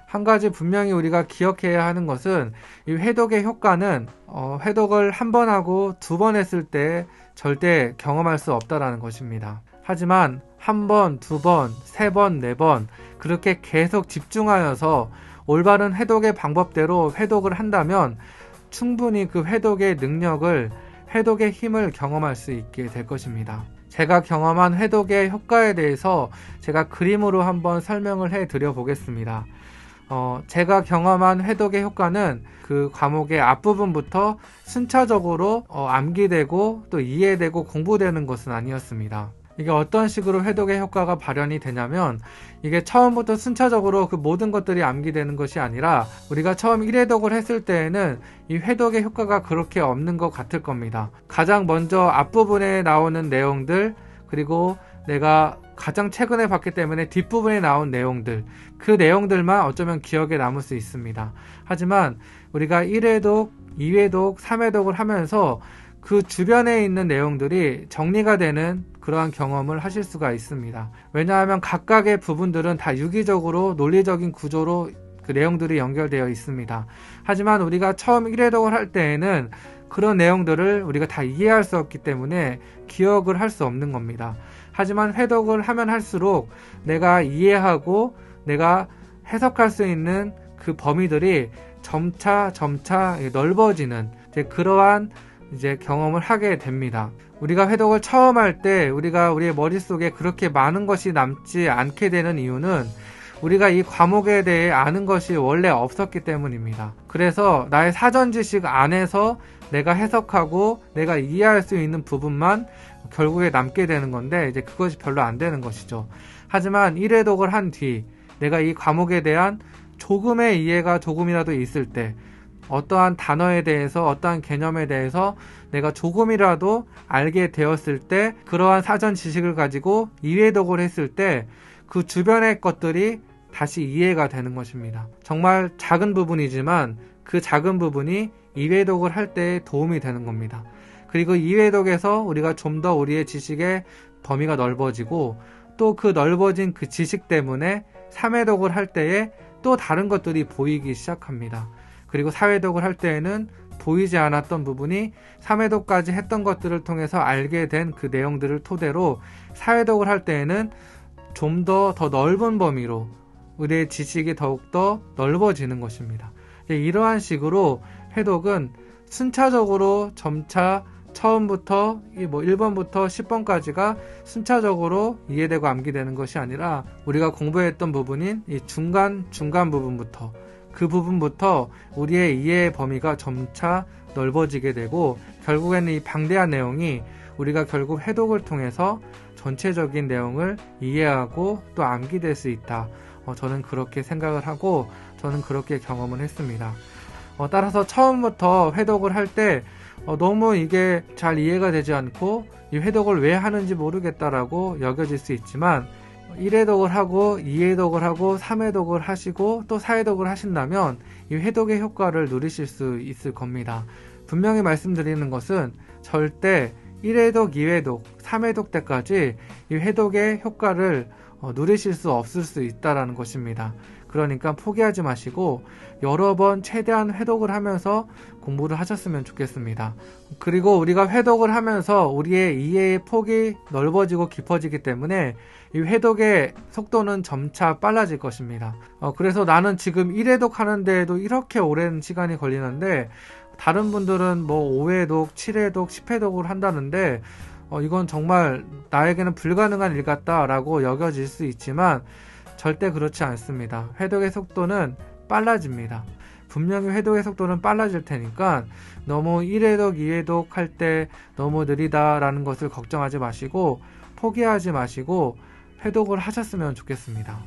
한 가지 분명히 우리가 기억해야 하는 것은 이 회독의 효과는 회독을 한 번 하고 두 번 했을 때 절대 경험할 수 없다라는 것입니다. 하지만 한 번, 두 번, 세 번, 네 번 그렇게 계속 집중하여서 올바른 회독의 방법대로 회독을 한다면 충분히 그 회독의 능력을, 회독의 힘을 경험할 수 있게 될 것입니다. 제가 경험한 회독의 효과에 대해서 제가 그림으로 한번 설명을 해 드려 보겠습니다. 제가 경험한 회독의 효과는 그 과목의 앞부분부터 순차적으로 암기되고 또 이해되고 공부되는 것은 아니었습니다. 이게 어떤 식으로 회독의 효과가 발현이 되냐면, 이게 처음부터 순차적으로 그 모든 것들이 암기되는 것이 아니라 우리가 처음 1회독을 했을 때에는 이 회독의 효과가 그렇게 없는 것 같을 겁니다. 가장 먼저 앞부분에 나오는 내용들, 그리고 내가 가장 최근에 봤기 때문에 뒷부분에 나온 내용들, 그 내용들만 어쩌면 기억에 남을 수 있습니다. 하지만 우리가 1회독, 2회독, 3회독을 하면서 그 주변에 있는 내용들이 정리가 되는 그러한 경험을 하실 수가 있습니다. 왜냐하면 각각의 부분들은 다 유기적으로 논리적인 구조로 그 내용들이 연결되어 있습니다. 하지만 우리가 처음 1회독을 할 때에는 그런 내용들을 우리가 다 이해할 수 없기 때문에 기억을 할 수 없는 겁니다. 하지만 회독을 하면 할수록 내가 이해하고 내가 해석할 수 있는 그 범위들이 점차 넓어지는 그러한 경험을 하게 됩니다. 우리가 회독을 처음 할 때 우리의 머릿속에 그렇게 많은 것이 남지 않게 되는 이유는 우리가 이 과목에 대해 아는 것이 원래 없었기 때문입니다. 그래서 나의 사전 지식 안에서 내가 해석하고 내가 이해할 수 있는 부분만 결국에 남게 되는 건데 그것이 별로 안 되는 것이죠. 하지만 1회독을 한 뒤 내가 이 과목에 대한 조금의 이해가 조금이라도 있을 때, 어떠한 단어에 대해서, 어떠한 개념에 대해서 내가 조금이라도 알게 되었을 때, 그러한 사전 지식을 가지고 2회독을 했을 때 그 주변의 것들이 다시 이해가 되는 것입니다. 정말 작은 부분이지만 그 작은 부분이 2회독을 할 때 도움이 되는 겁니다. 그리고 2회독에서 우리가 좀 더 우리의 지식의 범위가 넓어지고, 또 그 넓어진 그 지식 때문에 3회독을 할 때에 또 다른 것들이 보이기 시작합니다. 그리고 4회독을 할 때에는 보이지 않았던 부분이 3회독까지 했던 것들을 통해서 알게 된 그 내용들을 토대로 4회독을 할 때에는 좀 더 넓은 범위로 우리의 지식이 더욱더 넓어지는 것입니다. 이러한 식으로 회독은 순차적으로 점차 처음부터 1번부터 10번까지가 순차적으로 이해되고 암기되는 것이 아니라 우리가 공부했던 부분인 이 중간 부분부터, 그 부분부터 우리의 이해의 범위가 점차 넓어지게 되고, 결국에는 이 방대한 내용이 우리가 결국 회독을 통해서 전체적인 내용을 이해하고 또 암기될 수 있다. 저는 그렇게 생각을 하고 저는 그렇게 경험을 했습니다. 따라서 처음부터 회독을 할 때 너무 이게 잘 이해가 되지 않고 이 회독을 왜 하는지 모르겠다라고 여겨질 수 있지만, 1회독을 하고 2회독을 하고 3회독을 하시고 또 4회독을 하신다면 이 회독의 효과를 누리실 수 있을 겁니다. 분명히 말씀드리는 것은 절대 1회독, 2회독, 3회독 때까지 이 회독의 효과를 누리실 수 없을 수 있다는 것입니다. 그러니까 포기하지 마시고 여러 번 최대한 회독을 하면서 공부를 하셨으면 좋겠습니다. 그리고 우리가 회독을 하면서 우리의 이해의 폭이 넓어지고 깊어지기 때문에 이 회독의 속도는 점차 빨라질 것입니다. 그래서 나는 지금 1회독 하는데도 이렇게 오랜 시간이 걸리는데 다른 분들은 5회독, 7회독, 10회독을 한다는데 이건 정말 나에게는 불가능한 일 같다라고 여겨질 수 있지만 절대 그렇지 않습니다. 회독의 속도는 빨라집니다. 분명히 회독의 속도는 빨라질 테니까 너무 1회독, 2회독 할 때 너무 느리다라는 것을 걱정하지 마시고 포기하지 마시고 회독을 하셨으면 좋겠습니다.